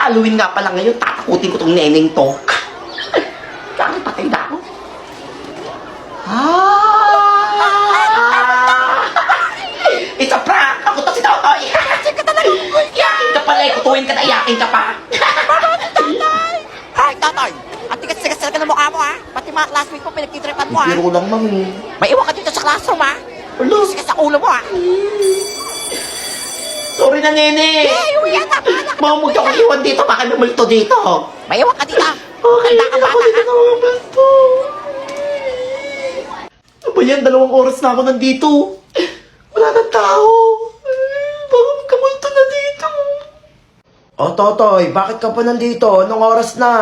Halloween nga pala ngayon, tatakutin ko tong neneng to. Bakit patay na ako? It's a prank! Ako to si Totoy! Kasi ka talaga unggoy ka! Iyakin ka pala, kutuin ka na, iyakin ka pa! Bakit si Tatay? Ay, Tatay! Ang tigas-tigas talaga ng mukha mo, ha? Pati mga classmates mo, pinagtitripan mo, ha? Biro lang, mami. May iwan ka dito sa classroom, ha? Ulo! Tigas sa ulo mo, ha? Sorry na, nene! Eh, uwi yan, tama na! Mamag ako iwan dito, baka may multo dito. May iwan ka dito, ha? Okay, Handa ka, ako bata, dito ha? na mga multo. Ano ba yan? 2 oras na ako nandito. Wala nang tao. Baka magkamulto na dito. O Totoy, bakit ka pa nandito? Anong oras na?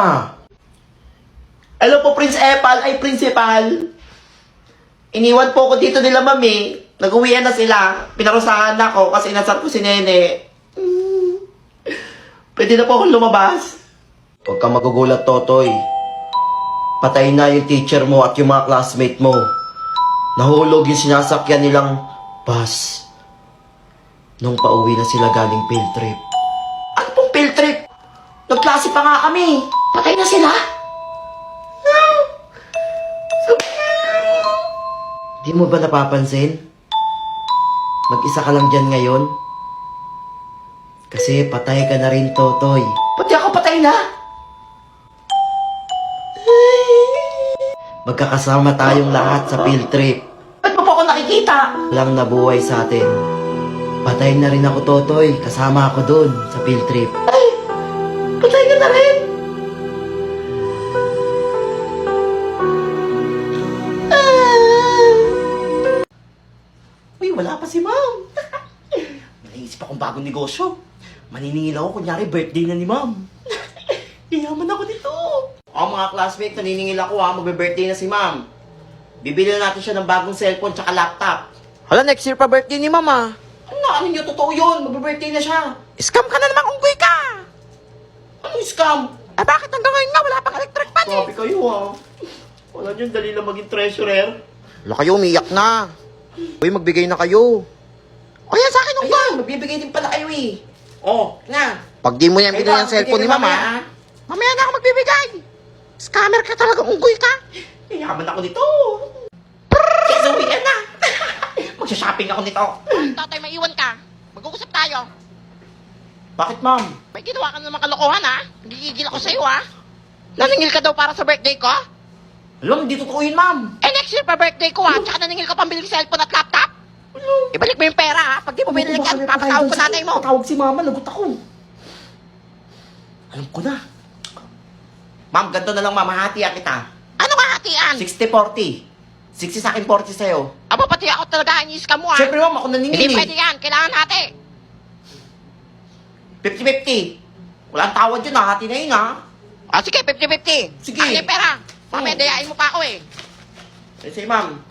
Alam po, Prince Epal ay principal. Iniwan po ako dito nila, mami. Nag-uwian na sila. Pinarusahan na ako kasi inasar ko si Nene. Pwede na po akong lumabas. Huwag ka magugulat, Totoy. Patay na yung teacher mo at yung mga classmate mo. Nahulog yung sinasakyan nilang bus. Nung pauwi na sila galing field trip. Ano pong field trip? Nagklase pa nga kami. Patay na sila. Di mo ba napapansin? Mag-isa ka lang dyan ngayon? Kasi patay ka na rin, Totoy. Pati ako patay na. Magkakasama tayong lahat sa field trip. Ba't mo po ako nakikita? Walang nabuhay sa atin. Patay na rin ako, Totoy. Kasama ako dun sa field trip. Ay, patay ka na rin. Uy, wala pa si ma'am. May naisip akong bagong negosyo. Maniningil ako, kunyari birthday na ni ma'am. Iyaman ako dito. O mga classmates, naniningil ako ha, magbe-birthday na si ma'am. Bibili na natin siya ng bagong cellphone tsaka laptop. Hala, next year pa birthday ni Mama. Ano niyo, totoo yun. Magbe-birthday na siya. Scam ka na naman, unggoy ka! Anong scam? Eh, bakit hanggang ngayon nga wala pang electric fan, eh? Grabe kayo ha. Wala niyo, dali lang maging treasurer. Wala kayo, umiyak na. Uy, magbigay na kayo. O yan sa akin, unggoy! Ayan, magbibigay din pala kayo eh. Oh, na. Pag di mo yan Kayo binili ba, ng cellphone ni bigyan Mama, mamaya, ah. mamaya na ako magbibigay. Scammer ka talaga, unggoy ka. Yaman ako nito. Yes, uwi na. Magsha-shopping ako nito. Tatay, may iwan ka. Mag-uusap tayo. Bakit, ma'am? May ginawa ka naman kalokohan, ha? Nagigigil ako sa'yo, ha? Naningil ka daw para sa birthday ko? Alam, hindi totoo yun, ma'am. Eh, next year pa birthday ko, ha? Tsaka naningil ka pambili ng cellphone at laptop? Ibalik mo yung pera, ha? Pag di mo binalik yan, papatawag ko nanay mo. Patawag si mama, lagot ako. Alam ko na. Ma'am, ganito na lang, ma'am. Hahatian kita. Ano ka hatian? 60-40. 60 sa akin, 40 sa'yo. Aba, pati ako talaga, inis-scam mo, ha? Siyempre, ma'am, ako naningil Hindi eh. pwede yan. Kailangan hati. 50-50. Walang tawad yun, hahati na yun, ha? O, sige, 50-50. Sige. Akin yung pera. Mamaya, dayain mo pa ako, eh. Sige, ma'am.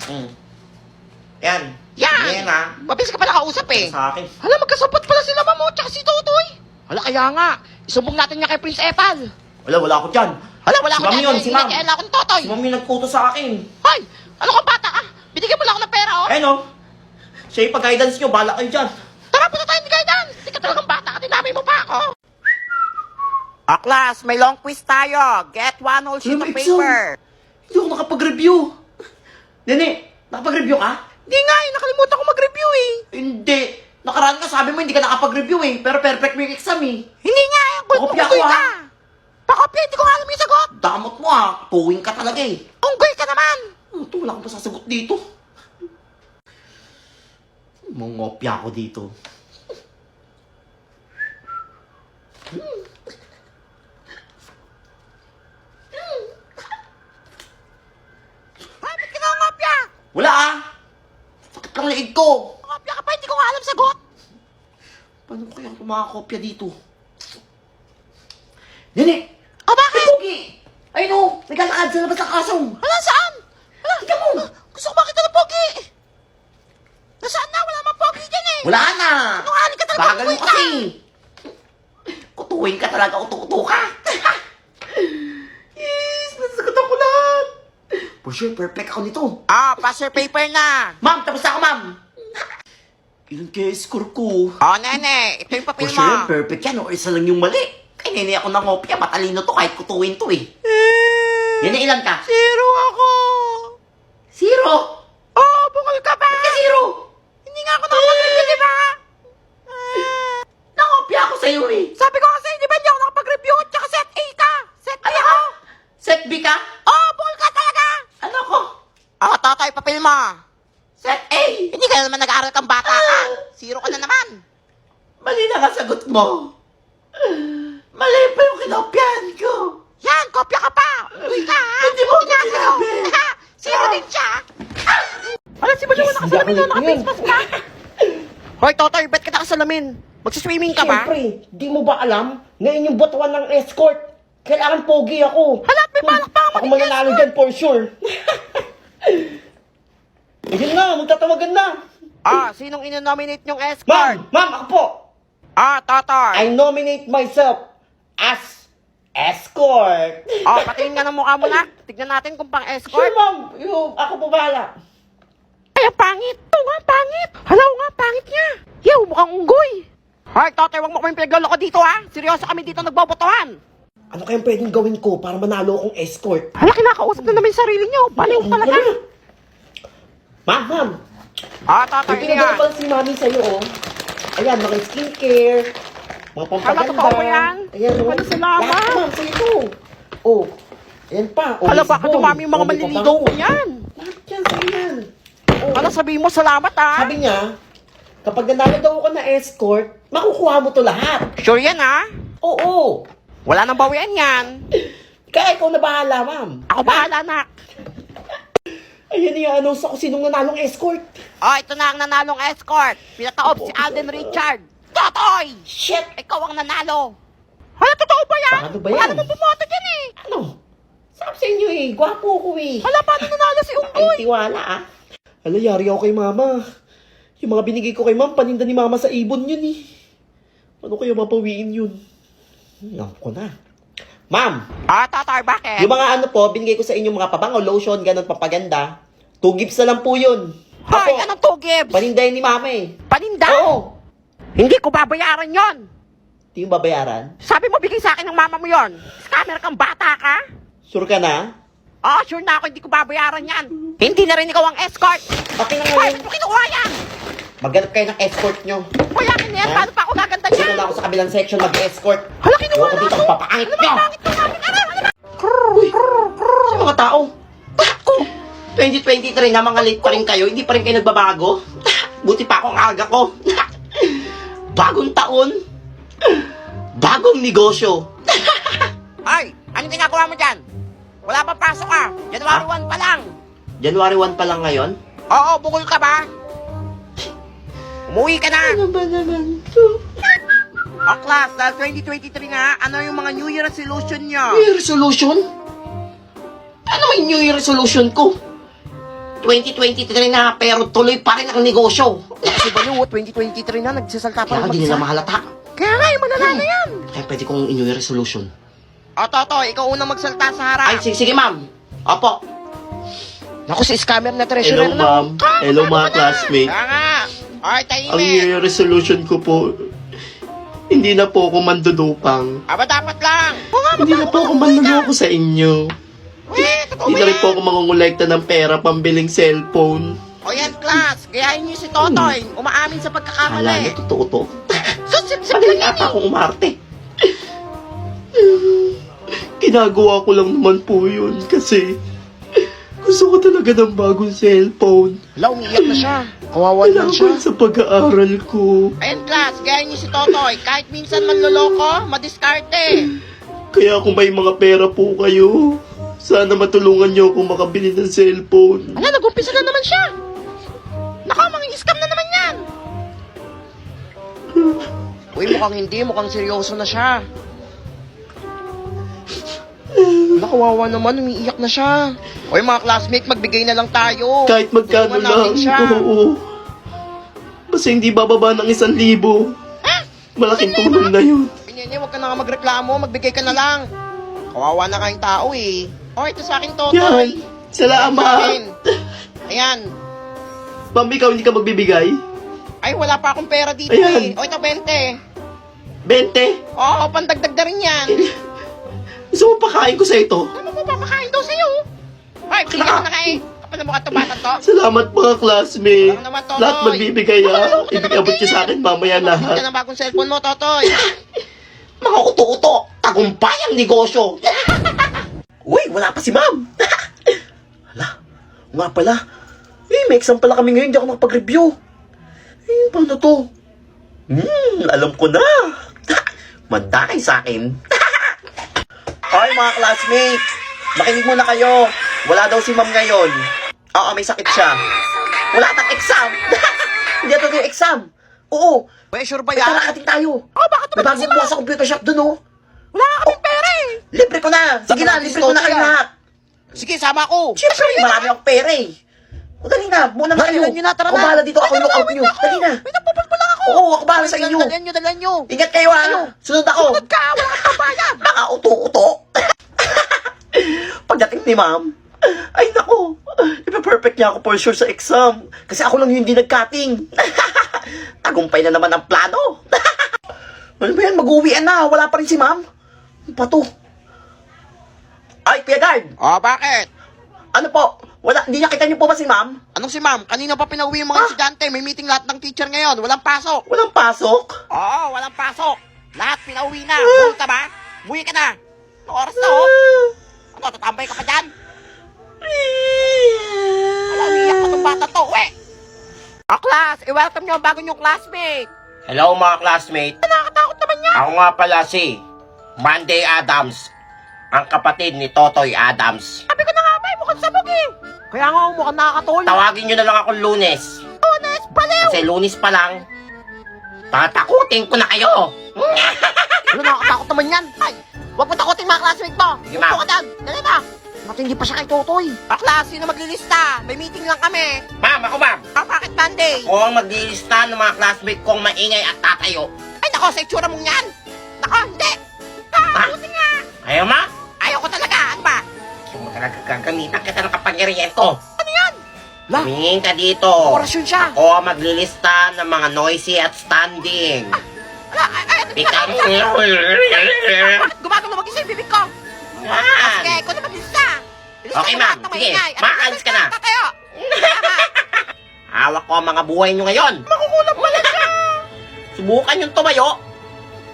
Yan. Yan. Yan, ha? Mabilis ka pala kausap, eh. Sa akin. Hala, magkasabot pala sila, mamo, tsaka si Totoy. Hala, kaya nga. Isumbong natin niya kay Prince Epal. Wala ako dyan. Hala, wala Si ko ma'am yun, si ma'am. Kailangan ako ng Totoy. Si ma'am yung nagkuto sa akin. Hoy, ano kang bata ka? Binigyan mo lang ako ng pera, oh. Eh, no? Siya yung pag-guidance nyo, bahala kayo dyan. Tara, punta tayo ni Guidance. Hindi ka talagang bata ka, dinamay mo pa ako. Ah, class, may long quiz tayo. Get one whole sheet Alam of mo, exam. paper. Hindi ako nakapag-review. Nene, nakapag-review ka? Hindi nga, nakalimutan ko mag-review, eh. Hindi. Nakaraan ka, sabi mo hindi ka nakapag-review eh. Pero perfect mo yung exam eh. Hindi nga, Pakopya unggoy ko, ka. Pakopya, hindi ko nga alam yung sagot. Damot mo ah. Puwing ka talaga eh. Unggoy ka naman. Ito, wala akong pasasagot dito. Mungopya ako dito. Ay, ba't ka nga ungopya? Wala ah. Sakit lang leeg ko. Ungopya ka pa, hindi ko nga alam sagot. Paano ko kaya kumakopya dito? Nene! O, bakit? Ay, Pogi! Ay no! Naglalakad sa labas ng kasong! Hala, saan? Hala, Tika mo! gusto ko makita ng pogi. Nasaan na? Wala mang pogi dyan, eh. Wala na! Sinungaling ka talaga, Bagal mo unggoy ka. kasi! Kutuwin ka talaga, utu-utu ka! Yes! Nasasagot ako lahat! For sure, perfect ako nito. Ah, pass your paper na. Ma'am, tapos na ako, ma'am! Ilan kaya score ko? Oh, nene, ito yung For papel sure, mo. perfect yan. O isa lang yung mali. Ay, hingi ako ng opya. Matalino to kahit kutuin to eh. Yan na ilan ka? Zero ako. Zero? Oh, bungol ka ba? Ba't ka zero? Hindi nga ako nakapag-review, di ba? Nangopya ako sa'yo eh. Sabi ko kasi, di ba hindi ako nakapag-review? Tsaka set A ka. Set B Ano ako. ka? Set B ka? Oh, bungol ka talaga. Ano ko? Oh, Totoy, papel mo. Set A? Hindi ka naman nag-aaral kang bata ka. Zero ka na naman. Mali na nga sagot mo. Mali pa yung kinopyahan ko. Yan, kopya ka pa. Uy ka, ha? Hindi mo ako Tingnan sinabi. Ha? Zero din siya. Ano, si Bayo, nakasalamin doon, naka-face mask ka. Hoy, Totoy, ba't ka nakasalamin? Magsiswimming ka ba? Siyempre, di mo ba alam? Ngayon yung botuan ng escort. Kailangan pogi ako. Hala, may balak pa Ako mananalo dyan for sure. Ayun na, magtatawagan na. Ah, sinong inonominate niyong escort? Ma'am, ako po. Ah, Totoy. I nominate myself as escort. Oh, patingin nga ng mukha mo na. Tignan natin kung Sure, pang-escort. ma'am. Ako po bahala. Ay, ang pangit. Ito nga, pangit. Halaw nga, pangit niya. Yaw, mukhang unggoy. Hoy, Totoy, wag mo kaming pinagloloko dito, ha? Seryoso kami dito nagbobotohan. Ano kayang pwedeng gawin ko para manalo akong escort? Hala, kinakausap na namin yung sarili niyo. Baliw talaga. Ma'am. Ah, Totoy, May ano pinagawa yan? pala si mami sa'yo, oh. Ayan, mga skincare, mga pampaganda. Hala, totoo ba yan? Ayan, oh. Hala, salamat. Lahat, ma'am, sa'yo to. Oh, ayan pa. Oh, Hala, Miss baka Bon. dumami yung mga Oh, may maliligaw pabango. niyan. Lahat yan, sa'yo yan. Oh. Hala, sabihin mo salamat, ha? Sabi niya, kapag nanalo daw ako na escort, makukuha mo to lahat. Sure yan, ha? Oo. Wala nang bawian yan. Kaya ikaw na bahala, ma'am. Ako bahala, nak. Ayan, i-announce ako sinong nanalong escort. Oh, ito na ang nanalong escort. Pinataob si Alden Richard. Totoy! Shit! Ikaw ang nanalo. Hala, totoo ba yan? Paano ba Wala yan? naman bumoto dyan, eh. Ano? Sabi sa inyo eh, gwapo ko eh. Hala, paano nanalo si Ay, Unggoy? tiwala ah. Hala, yari ako kay mama. Yung mga binigay ko kay ma'am, paninda ni mama sa ibon yun eh. Ano kaya mapawiin yun? Alam ko na. Ma'am, Ah, Totoy, bakit? yung mga ano po, binigay ko sa inyo mga pabango, lotion, ganun, papaganda. 2 gifts na lang po yun. Hoy, Ako, anong 2 gives? panindahin ni mama eh. Paninda? Oo. Hindi ko babayaran yon. Di yung babayaran? Sabi mo, bigay sa akin ng mama mo yon. Scammer kang bata ka? Sure ka na? Oh, sure na ako, hindi ko babayaran yan. Hindi na rin ikaw ang escort. Okay na Hoy, ngayon. ano kinuha yan? Maghanap kayo ng escort nyo. Hoy, akin na yan, Ha? paano pa ako gaganda Dito yan? na ako sa kabilang section mag-escort. Hala, kinuha Huwag ko na dito ako. ang papangit Ano nyo. ba, bakit ko namin? Ano ba? Sa mga tao. Ako. 2023 na mga late pa rin kayo, hindi pa rin kayo nagbabago. Buti pa akong aga ko. Bagong taon. Bagong negosyo. Ay, anong ginagawa mo dyan? Wala pa pasok ah. January 1 pa lang. January 1 pa lang ngayon? Oo, bukol ka ba? Umuwi ka na. Ano ba naman to? O class, dahil 2023 nga, ano yung mga New Year resolution nyo? New Year resolution? Ano may New Year resolution ko? 2023 na pero tuloy pa rin ang negosyo. Kasi Bayo, 2023 na, nagsasalta pa Kaya ng hindi nila mag-isa. mahalata. Kaya nga, malala na yan. Kaya pwede kong New Year resolution. O Toto, ikaw unang magsalta sa harap. Ay, sige ma'am. Opo. Naku, si scammer na treasurer Hello, na. ma'am. Hello, mga classmates. Kaya nga. Ay, Ang tahimik. year resolution ko po, hindi na po ako mandudupang. Aba, dapat lang. O nga, Hindi na po ako manluloko sa inyo. Eh, totoo Hindi ba na rin po yan? ako mangungulekta ng pera pambiling cellphone. O yan, class. Gayahin niyo si Totoy. Umaamin sa Hala na, pagkakamali. totoo to. So, sip-sip Mali lang yan ata eh. akong umarte. Ginagawa ko lang naman po yun kasi gusto ko talaga ng bagong cellphone. Hala, umiiyak na siya. Kawawa lang siya. Kailangan sa pag-aaral ko. Ayan, class. Gayahin niyo si Totoy. Kahit minsan manloloko, madiskarte. Kaya kung may mga pera po kayo, sana matulungan niyo akong makabili ng cellphone. Ala, nag-umpisa na naman siya. Naka, scam na naman yan. Uy, mukhang hindi. Mukhang seryoso na siya. Nakawawa naman, umiiyak na siya. Uy, mga classmate, magbigay na lang tayo. Kahit magkano Tulungan natin lang, siya. oo. Basta hindi bababa ng 1,000. Ha? Malaking tulong na yun. Pinyenye, huwag ka na nga magreklamo. Magbigay ka na lang. Kawawa na kayong tao eh. O, ito sa akin, Totoy. Yan. Salamat. Ayan. Ayan. Ma'am, ikaw hindi ka magbibigay? Ay, wala pa akong pera dito Ayan. eh. O, ito 20. 20? Oo, pandagdag na rin yan. Papakain ko sa ito. Ano mo papakain daw sa'yo? Hoy, bigyan mo na kain. Kapag na mukha itong bata to. Salamat mga classmate. Walang naman, Totoy. Lahat magbibigay Ibig-abot niyo sa akin mamaya Bigyan lahat. ng bagong cellphone mo, Totoy. Mga uto-uto, tagumpay ang negosyo. Uy, wala pa si ma'am. Hala, nga pala. May exam pala kami ngayon, hindi ako nakapag-review. Paano to? Alam ko na. Manda kayo sa akin. Hoy mga classmate, makinig muna kayo. Wala daw si ma'am ngayon. Oo, may sakit siya. Wala tang exam. Hindi ito yung exam. Oo. Uy, sure ba May yan? talakating tayo. Oh, bakit May naman bagong bukas sa computer shop dun, oh. Wala ka kaming pera eh. Libre ko na. Sige na, libre ko na kayo lahat. Sige, sama ko. Siyempre, marami akong pera eh. O, dali na. Muna na kayo. Dalihan nyo na, tara Ako na. bahala dito. Ako yung lookout nyo. Dali na. Wait, napapalpal lang ako. Oo, ako bahala sa inyo. Dalan nyo. Ingat kayo ha. Sunod ako. Sunod ka, wala kang pabayad. Mga uto-uto. Pagdating ni ma'am, ay nako, ipa-perfect niya ako for sure sa exam. Kasi ako lang yung hindi nag-cutting. Tagumpay na naman ang plano. Ano ba yan? Mag-uwian na. Wala pa rin si ma'am. Ano pa to? Ay, Kuya Guard. Oh, bakit? Ano po? Wala, hindi nakita niyo po ba si ma'am? Anong si ma'am? Kanina pa pinauwi yung mga estudyante. May meeting lahat ng teacher ngayon. Walang pasok. Walang pasok? Oo, walang pasok. Lahat pinauwi na. Buwi ka ba? Buwi ka na. Anong oras na, oh? Ano, tatambay ka pa dyan? Wala, umiyak pa itong bata to, we. Oh, class, i-welcome nyo ang bago nyong classmate. Hello mga classmate. Nakakatakot naman yan. Ako nga pala si Monday Adams, ang kapatid ni Totoy Adams. Sabi ko na nga, may mukhang sabog eh. Kaya nga, mukhang nakakatol. Tawagin nyo na lang akong Lunes. Lunes, baliw. Kasi Lunes pa lang, tatakutin ko na kayo. Ano, nakakatakot naman yan. Ay, huwag mo takutin mga classmate mo. Sige, Upo ma'am. ka dyan. Dali na. Matindi pa siya kay Totoy. Ah, class, sino maglilista? May meeting lang kami. Ma'am, ako ma'am. Ah, bakit Monday? Ako ang maglilista ng mga classmate kong maingay at tatayo. Ay, nako, sa itsura mong yan. Nako, hindi. Ha? Buti nga. Ayaw ma? Ayaw ko talaga. Ano ba? Gusto mo talaga gagamitan kita ng kapangyarihan ko. Ano yan? La, Tumingin ka dito. orasyon siya. Ako ang maglilista ng mga noisy at standing. Ala, ay, Ikaw. bakit gumagalaw mag-isa yung bibig ko? Yan. Sige, ikaw na mag-lista. Ilista Okay, mo ma'am. lahat ng Sige, maingay. At makaalis ka na. Tatayo. Tama. Hawak ko ang mga buhay nyo ngayon. Makukulam pala siya. Subukan yung tumayo,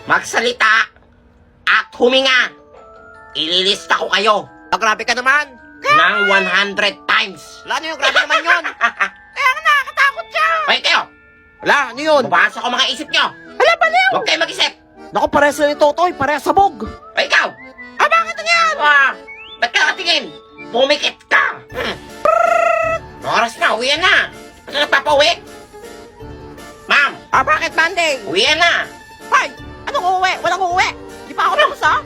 magsalita, at huminga. Ililista ko kayo Ah, grabe ka naman. ng 100 times. Wala, ano yung grabe naman yun? Kaya nga nakakatakot siya. Okay kayo, Wala, ano yun? mabasa ko mga isip nyo. Wala, baliw. Huwag kayo mag-isip. Naku, pares na ni Totoy. Pares sabog. O ikaw, Ah, bakit ano yan? ba't ka nakatingin? Pumikit ka. Oras na, uwian na. Ano nagpapauwi? Ma'am, Ah, bakit Monday? uwian na. Ay, anong uuwi? Walang uuwi. Di pa ako tapos, ha?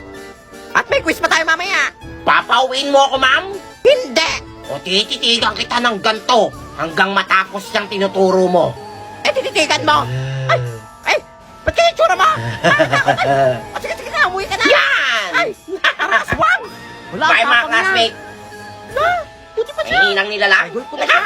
At may quiz pa tayo mamaya. Papauwiin mo ako, ma'am? Hindi. O tititigan kita ng ganto hanggang matapos yung tinuturo mo. Eh, tititigan mo. Ay, ba't kaya yung tsura mo? Ah, sige, sige na, umuwi ka na. Yan! Ay, aswang. Wala, Bye mga tapang yan. classmate. Wala, buti pa siya. May hinang nila lang. Idol ko na siya.